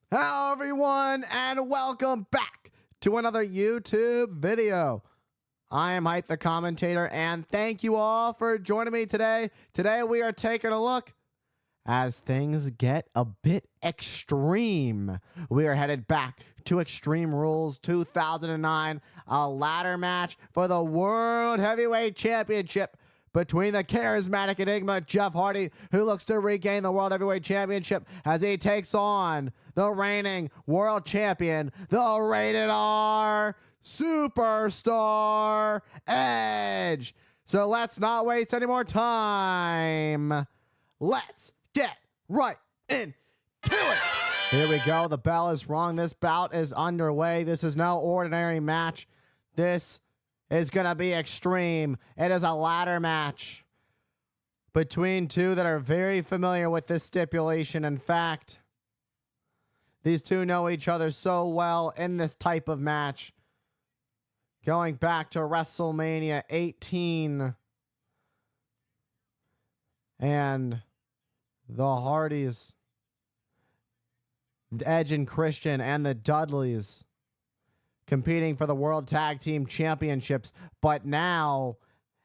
Hello everyone and welcome back to another YouTube video. I am Hype the Commentator and thank you all for joining me today. Today we are taking a look as things get a bit extreme. We are headed back to Extreme Rules 2009, a ladder match for the World Heavyweight Championship between the charismatic enigma Jeff Hardy, who looks to regain the World Heavyweight Championship as he takes on the reigning world champion, the Rated R Superstar Edge. So let's not waste any more time. Let's get right into it. Here we go. The bell is rung. This bout is underway. This is no ordinary match. This is going to be extreme. It is a ladder match between two that are very familiar with this stipulation. In fact, these two know each other so well in this type of match. Going back to WrestleMania 18 and the Hardys, Edge and Christian, and the Dudleys competing for the World Tag Team Championships. But now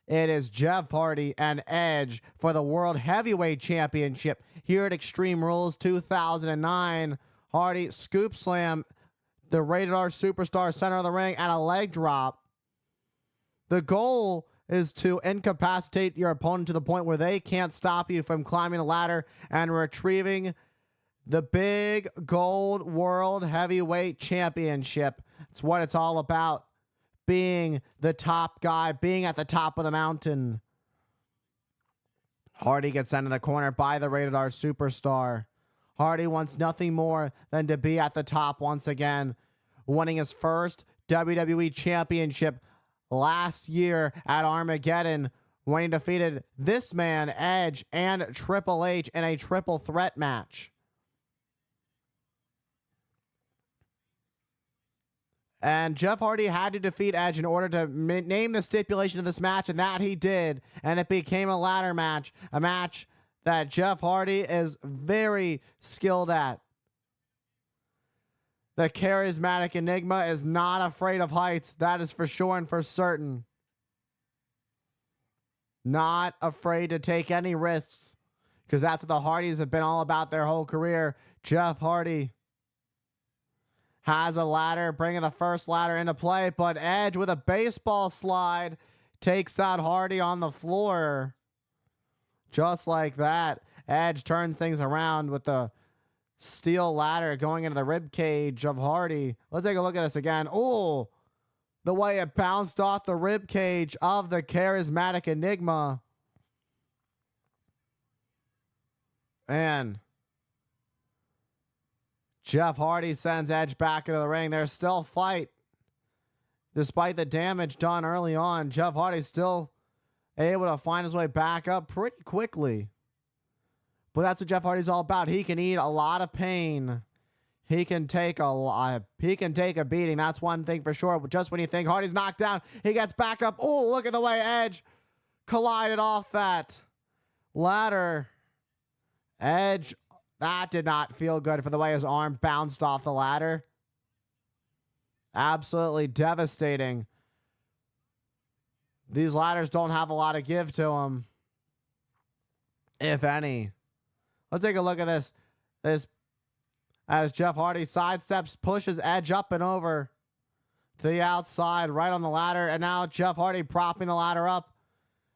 it is Jeff Hardy and Edge for the World Heavyweight Championship here at Extreme Rules 2009. Hardy scoop slam the Rated R Superstar center of the ring and a leg drop. The goal is to incapacitate your opponent to the point where they can't stop you from climbing the ladder and retrieving the big gold World Heavyweight Championship. It's what it's all about. Being the top guy, being at the top of the mountain. Hardy gets sent in the corner by the Rated R Superstar. Hardy wants nothing more than to be at the top once again, winning his first WWE Championship last year at Armageddon when he defeated this man, Edge, and Triple H in a triple threat match. And Jeff Hardy had to defeat Edge in order to name the stipulation of this match, and that he did. And it became a ladder match, a match that Jeff Hardy is very skilled at. The charismatic enigma is not afraid of heights. That is for sure and for certain. Not afraid to take any risks, because that's what the Hardys have been all about their whole career. Jeff Hardy has a ladder, bringing the first ladder into play, but Edge with a baseball slide takes out Hardy on the floor. Just like that, Edge turns things around with the steel ladder going into the rib cage of Hardy. Let's take a look at this again. Oh, the way it bounced off the rib cage of the charismatic enigma. And Jeff Hardy sends Edge back into the ring. There's still a fight. Despite the damage done early on, Jeff Hardy's still able to find his way back up pretty quickly. But that's what Jeff Hardy's all about. He can eat a lot of pain. He can take a beating. That's one thing for sure. But just when you think Hardy's knocked down, he gets back up. Oh, look at the way Edge collided off that ladder. Edge, that did not feel good for the way his arm bounced off the ladder. Absolutely devastating. These ladders don't have a lot of give to them, if any. Let's take a look at this. As Jeff Hardy sidesteps, pushes Edge up and over to the outside, right on the ladder. And now Jeff Hardy propping the ladder up.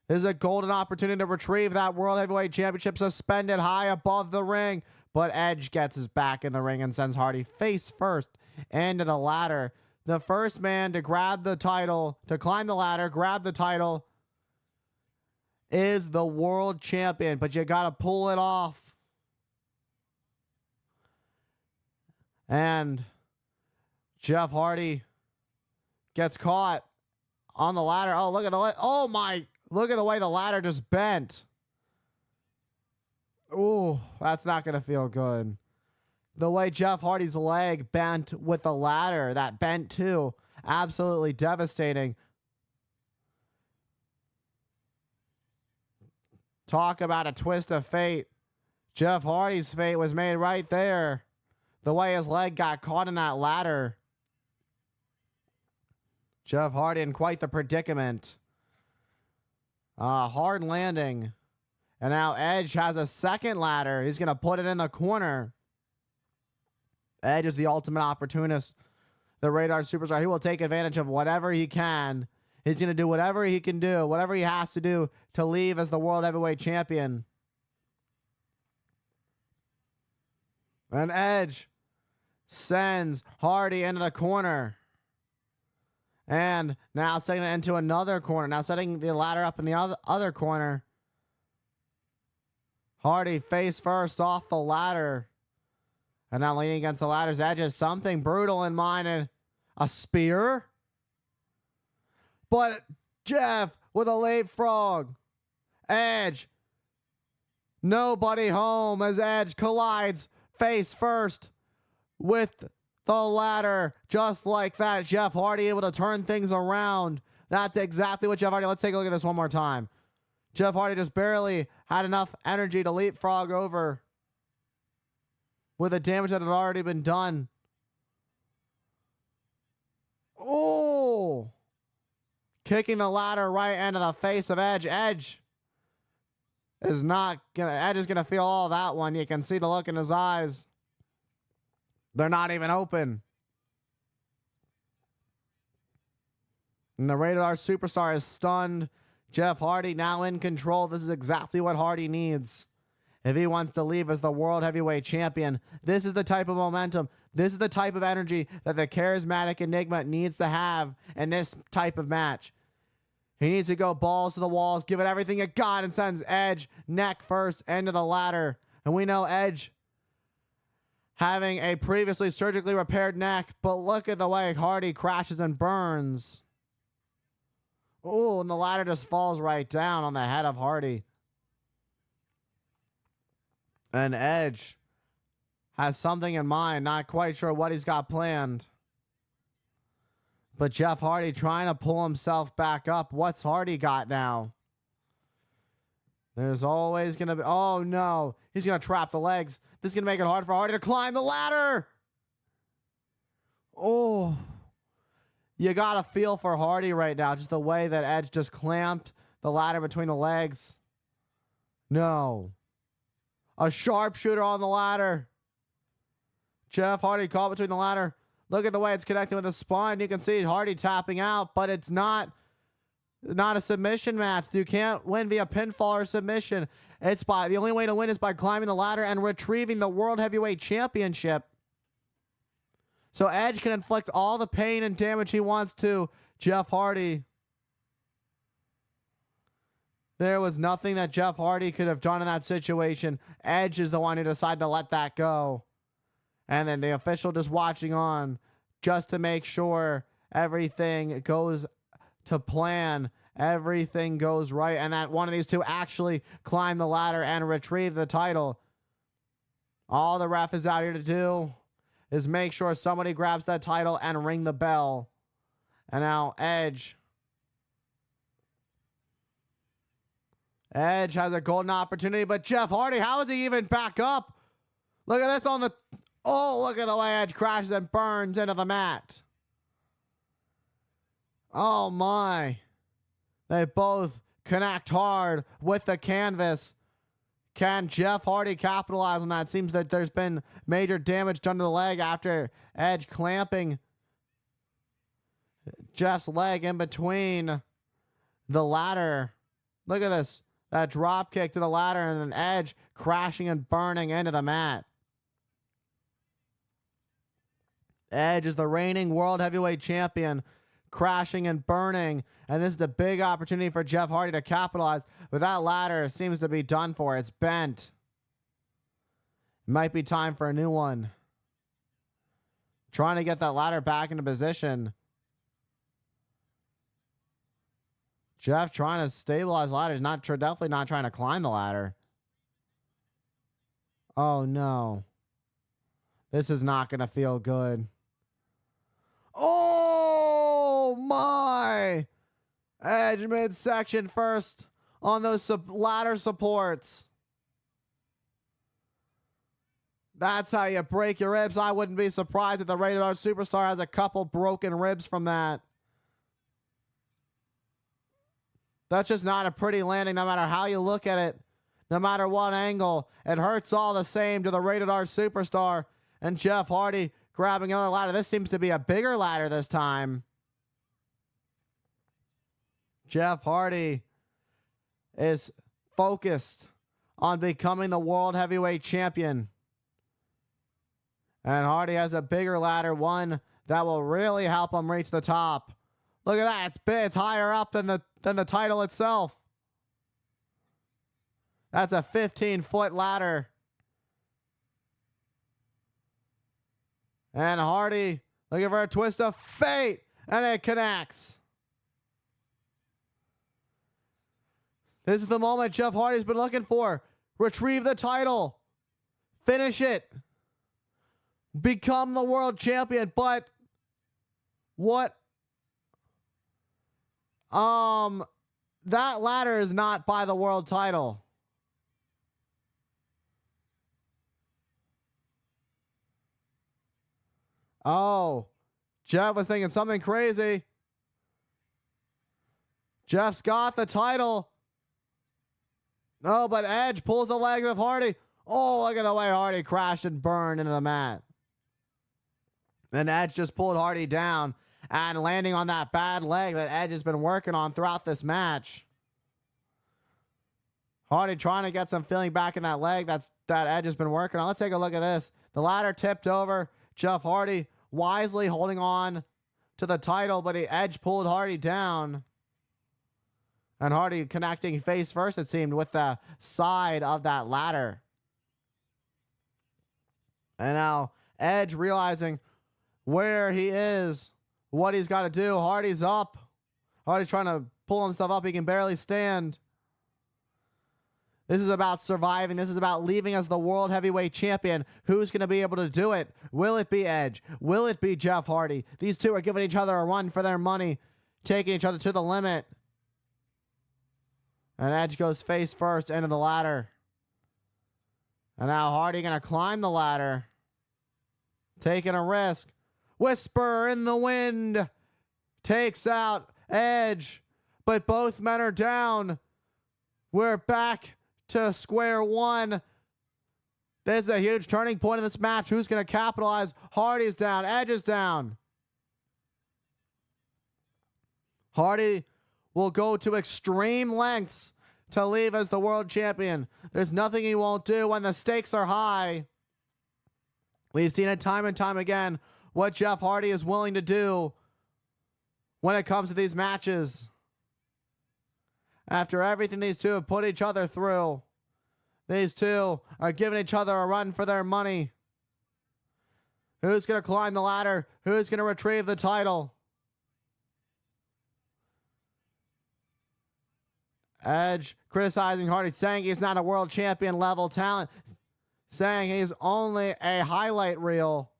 This is a golden opportunity to retrieve that World Heavyweight Championship suspended high above the ring. But Edge gets his back in the ring and sends Hardy face first into the ladder. The first man to grab the title, to climb the ladder, grab the title, is the world champion. But you got to pull it off. And Jeff Hardy gets caught on the ladder. Oh, look at look at the way the ladder just bent. Ooh, that's not going to feel good. The way Jeff Hardy's leg bent with the ladder, that bent too. Absolutely devastating. Talk about a twist of fate. Jeff Hardy's fate was made right there The way his leg got caught in that ladder. Jeff Hardy in quite the predicament. Hard landing. And now Edge has a second ladder. He's going to put it in the corner. Edge is the ultimate opportunist. The Radar Superstar. He will take advantage of whatever he can. He's going to do whatever he can do, whatever he has to do to leave as the World Heavyweight Champion. And Edge sends Hardy into the corner. And now setting it into another corner. Now setting the ladder up in the other corner. Hardy face first off the ladder. And now leaning against the ladder's edges. Something brutal in mind. And a spear. But Jeff with a leapfrog. Edge. Nobody home as Edge collides face first with the ladder. Just like that, Jeff Hardy able to turn things around. That's exactly what Jeff Hardy. Let's take a look at this one more time. Jeff Hardy just barely had enough energy to leapfrog over with the damage that had already been done. Oh! Kicking the ladder right into the face of Edge. Edge is gonna feel all that one. You can see the look in his eyes. They're not even open. And the Rated R Superstar is stunned. Jeff Hardy now in control. This is exactly what Hardy needs if he wants to leave as the World Heavyweight Champion. This is the type of momentum. This is the type of energy that the charismatic Enigma needs to have in this type of match. He needs to go balls to the walls, give it everything it got, and sends Edge neck first into the ladder. And we know Edge having a previously surgically repaired neck, but look at the way Hardy crashes and burns. Oh, and the ladder just falls right down on the head of Hardy. And Edge has something in mind, not quite sure what he's got planned. But Jeff Hardy trying to pull himself back up. What's Hardy got now? There's always going to be... Oh, no. He's going to trap the legs. This is going to make it hard for Hardy to climb the ladder. Oh. You got to feel for Hardy right now. Just the way that Edge just clamped the ladder between the legs. No. A sharpshooter on the ladder. Jeff Hardy caught between the ladder. Look at the way it's connecting with the spine. You can see Hardy tapping out, but it's not a submission match. You can't win via pinfall or submission. The only way to win is by climbing the ladder and retrieving the World Heavyweight Championship. So Edge can inflict all the pain and damage he wants to Jeff Hardy. There was nothing that Jeff Hardy could have done in that situation. Edge is the one who decided to let that go. And then the official just watching on just to make sure everything goes to plan. Everything goes right. And that one of these two actually climb the ladder and retrieve the title. All the ref is out here to do is make sure somebody grabs that title and ring the bell. And now Edge has a golden opportunity, but Jeff Hardy, how is he even back up? Look at this on the... Oh, look at the way Edge crashes and burns into the mat. Oh, my. They both connect hard with the canvas. Can Jeff Hardy capitalize on that? Seems that there's been major damage done to the leg after Edge clamping Jeff's leg in between the ladder. Look at this. That drop kick to the ladder and then Edge crashing and burning into the mat. Edge is the reigning World Heavyweight Champion, crashing and burning. And this is a big opportunity for Jeff Hardy to capitalize. But that ladder seems to be done for. It's bent. It might be time for a new one. Trying to get that ladder back into position. Jeff trying to stabilize ladders. Definitely not trying to climb the ladder. Oh, no. This is not going to feel good. Oh, my. Edge midsection first on those ladder supports. That's how you break your ribs. I wouldn't be surprised if the Rated R Superstar has a couple broken ribs from that. That's just not a pretty landing, no matter how you look at it. No matter what angle, it hurts all the same to the Rated R Superstar. And Jeff Hardy grabbing another ladder. This seems to be a bigger ladder this time. Jeff Hardy is focused on becoming the World Heavyweight Champion. And Hardy has a bigger ladder, one that will really help him reach the top. Look at that. It's big. It's higher up than the title itself. That's a 15-foot ladder. And Hardy looking for a twist of fate. And it connects. This is the moment Jeff Hardy's been looking for. Retrieve the title. Finish it. Become the world champion. But what? That ladder is not by the world title. Oh, Jeff was thinking something crazy. Jeff's got the title. No, but Edge pulls the leg of Hardy. Oh, look at the way Hardy crashed and burned into the mat. And Edge just pulled Hardy down and landing on that bad leg that Edge has been working on throughout this match. Hardy trying to get some feeling back in that leg that Edge has been working on. Let's take a look at this. The ladder tipped over. Jeff Hardy wisely holding on to the title, but Edge pulled Hardy down. And Hardy connecting face first, it seemed, with the side of that ladder. And now Edge realizing where he is, what he's got to do. Hardy's up. Hardy's trying to pull himself up. He can barely stand. This is about surviving. This is about leaving as the World Heavyweight Champion. Who's going to be able to do it? Will it be Edge? Will it be Jeff Hardy? These two are giving each other a run for their money, taking each other to the limit. And Edge goes face first into the ladder. And now Hardy going to climb the ladder. Taking a risk. Whisper in the wind. Takes out Edge. But both men are down. We're back to square one. This is a huge turning point in this match. Who's going to capitalize? Hardy's down. Edge is down. Hardy will go to extreme lengths to leave as the world champion. There's nothing he won't do when the stakes are high. We've seen it time and time again what Jeff Hardy is willing to do when it comes to these matches. After everything these two have put each other through, these two are giving each other a run for their money. Who's going to climb the ladder? Who's going to retrieve the title? Edge criticizing Hardy, saying he's not a world champion level talent, saying he's only a highlight reel.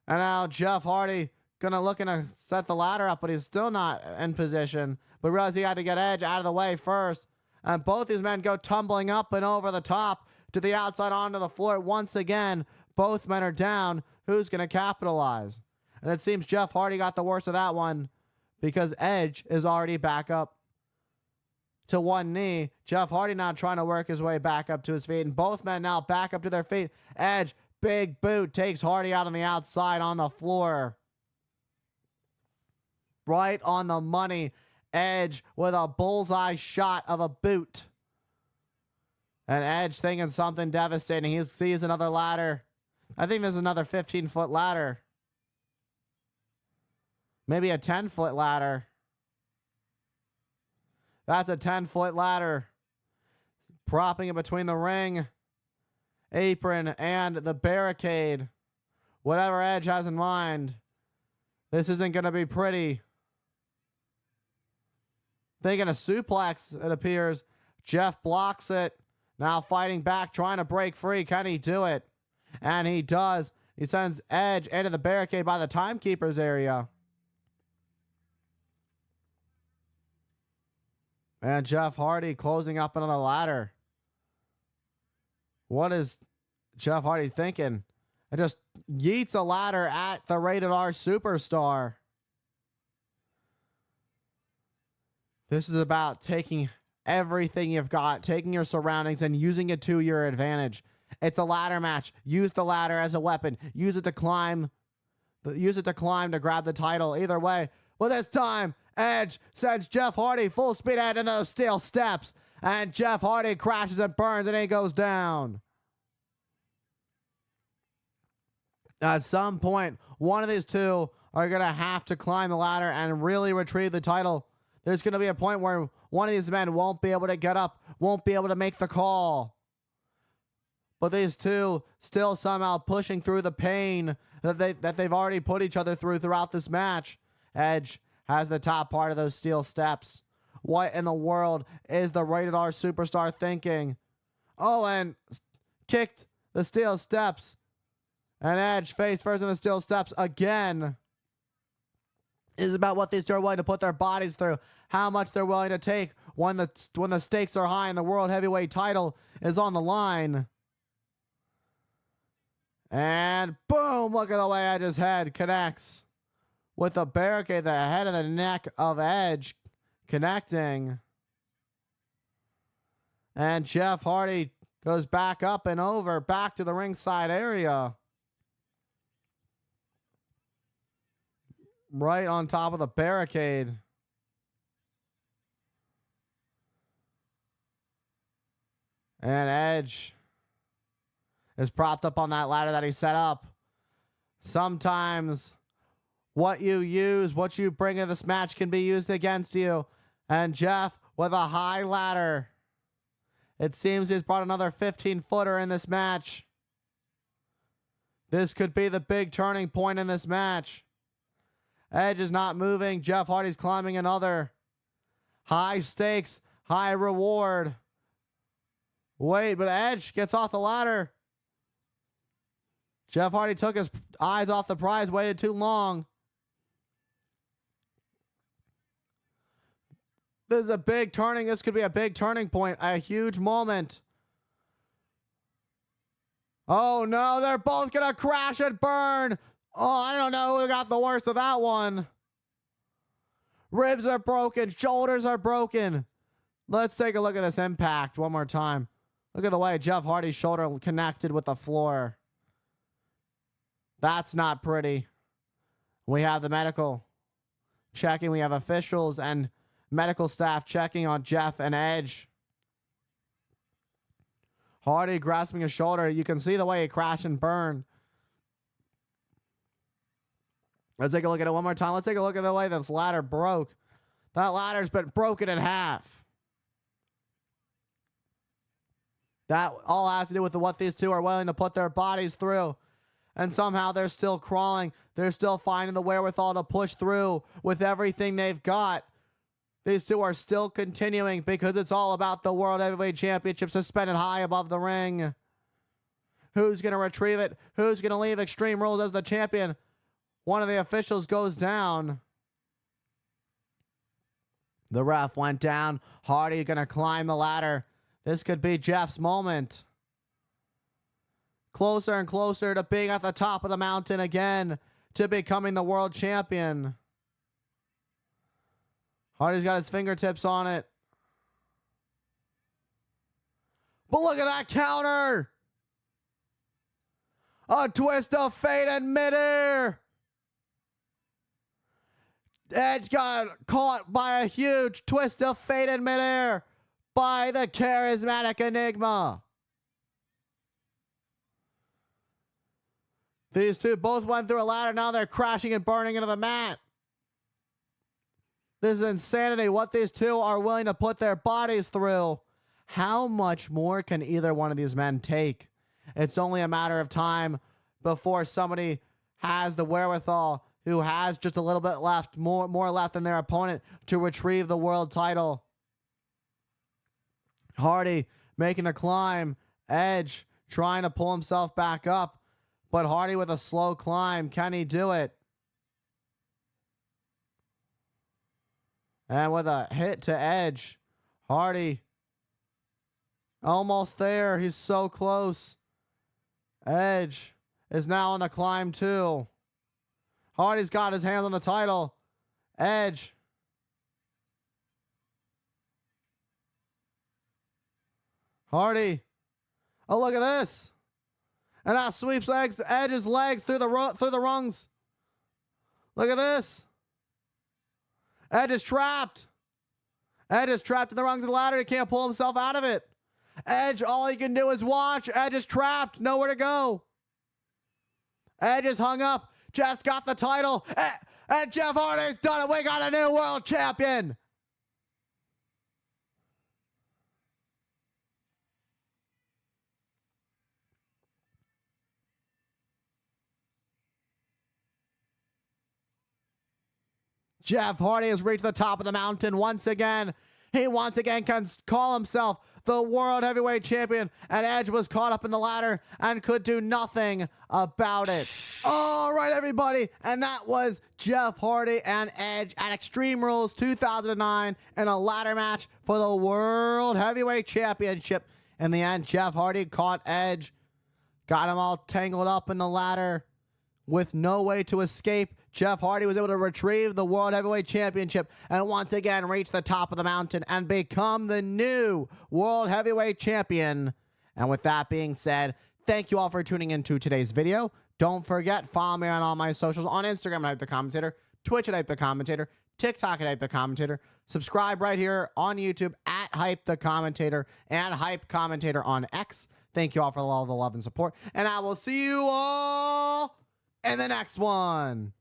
And now Jeff Hardy gonna looking to set the ladder up, but he's still not in position. But realized he had to get Edge out of the way first. And both these men go tumbling up and over the top to the outside onto the floor. Once again, both men are down. Who's gonna capitalize? And it seems Jeff Hardy got the worst of that one because Edge is already back up to one knee. Jeff Hardy now trying to work his way back up to his feet. And both men now back up to their feet. Edge, big boot, takes Hardy out on the outside on the floor. Right on the money. Edge with a bullseye shot of a boot. And Edge thinking something devastating. He sees another ladder. I think there's another 15-foot ladder. Maybe a 10-foot ladder. That's a 10-foot ladder. Propping it between the ring, apron, and the barricade. Whatever Edge has in mind. This isn't going to be pretty. Thinking a suplex, it appears. Jeff blocks it. Now fighting back, trying to break free. Can he do it? And he does. He sends Edge into the barricade by the timekeeper's area. And Jeff Hardy closing up another ladder. What is Jeff Hardy thinking? And just yeets a ladder at the Rated R Superstar. This is about taking everything you've got, taking your surroundings and using it to your advantage. It's a ladder match. Use the ladder as a weapon. Use it to climb. Use it to climb to grab the title. Either way. Well, this time, Edge sends Jeff Hardy full speed ahead in those steel steps. And Jeff Hardy crashes and burns and he goes down. At some point, one of these two are going to have to climb the ladder and really retrieve the title. There's going to be a point where one of these men won't be able to get up, won't be able to make the call. But these two still somehow pushing through the pain that they've already put each other through throughout this match. Edge has the top part of those steel steps. What in the world is the Rated R Superstar thinking? Oh, and kicked the steel steps. And Edge face first in the steel steps again. This is about what these two are willing to put their bodies through. How much they're willing to take when the stakes are high and the World Heavyweight title is on the line. And boom, look at the way Edge's head connects with the barricade, the head of the neck of Edge connecting. And Jeff Hardy goes back up and over, back to the ringside area. Right on top of the barricade. And Edge is propped up on that ladder that he set up. Sometimes what you use, what you bring in this match can be used against you. And Jeff with a high ladder. It seems he's brought another 15-footer in this match. This could be the big turning point in this match. Edge is not moving. Jeff Hardy's climbing another. High stakes, high reward. Wait, but Edge gets off the ladder. Jeff Hardy took his eyes off the prize, waited too long. This is a big turning. This could be a big turning point, a huge moment. Oh no, they're both gonna crash and burn. Oh, I don't know who got the worst of that one. Ribs are broken, shoulders are broken. Let's take a look at this impact one more time. Look at the way Jeff Hardy's shoulder connected with the floor. That's not pretty. We have the medical checking. We have officials and medical staff checking on Jeff and Edge. Hardy grasping his shoulder. You can see the way he crashed and burned. Let's take a look at it one more time. Let's take a look at the way this ladder broke. That ladder's been broken in half. That all has to do with what these two are willing to put their bodies through. And somehow they're still crawling. They're still finding the wherewithal to push through with everything they've got. These two are still continuing because it's all about the World Heavyweight Championship suspended high above the ring. Who's going to retrieve it? Who's going to leave Extreme Rules as the champion? One of the officials goes down. The ref went down. Hardy going to climb the ladder. This could be Jeff's moment. Closer and closer to being at the top of the mountain again, to becoming the world champion. Hardy's got his fingertips on it. But look at that counter. A twist of fate in midair. Edge got caught by a huge twist of fate in midair by the charismatic Enigma. These two both went through a ladder. Now they're crashing and burning into the mat. This is insanity what these two are willing to put their bodies through. How much more can either one of these men take? It's only a matter of time before somebody has the wherewithal, who has just a little bit left, more left than their opponent, to retrieve the world title. Hardy making the climb. Edge trying to pull himself back up. But Hardy with a slow climb. Can he do it? And with a hit to Edge, Hardy almost there. He's so close. Edge is now on the climb too. Hardy's got his hands on the title. Edge. Hardy. Oh, look at this. And now sweeps Edge's legs through the rungs. Look at this. Edge is trapped. Edge is trapped in the rungs of the ladder. He can't pull himself out of it. Edge, all he can do is watch. Edge is trapped. Nowhere to go. Edge is hung up. Just got the title. And Jeff Hardy's done it. We got a new world champion. Jeff Hardy has reached the top of the mountain once again. He once again can call himself the World Heavyweight Champion, and Edge was caught up in the ladder and could do nothing about it. All right, everybody, and that was Jeff Hardy and Edge at Extreme Rules 2009 in a ladder match for the World Heavyweight Championship. In the end, Jeff Hardy caught Edge, got him all tangled up in the ladder with no way to escape. Jeff Hardy was able to retrieve the World Heavyweight Championship and once again reach the top of the mountain and become the new World Heavyweight Champion. And with that being said, thank you all for tuning into today's video. Don't forget, follow me on all my socials on Instagram at Hype the Commentator, Twitch at Hype the Commentator, TikTok at Hype the Commentator. Subscribe right here on YouTube at Hype the Commentator and Hype Commentator on X. Thank you all for all the love and support, and I will see you all in the next one.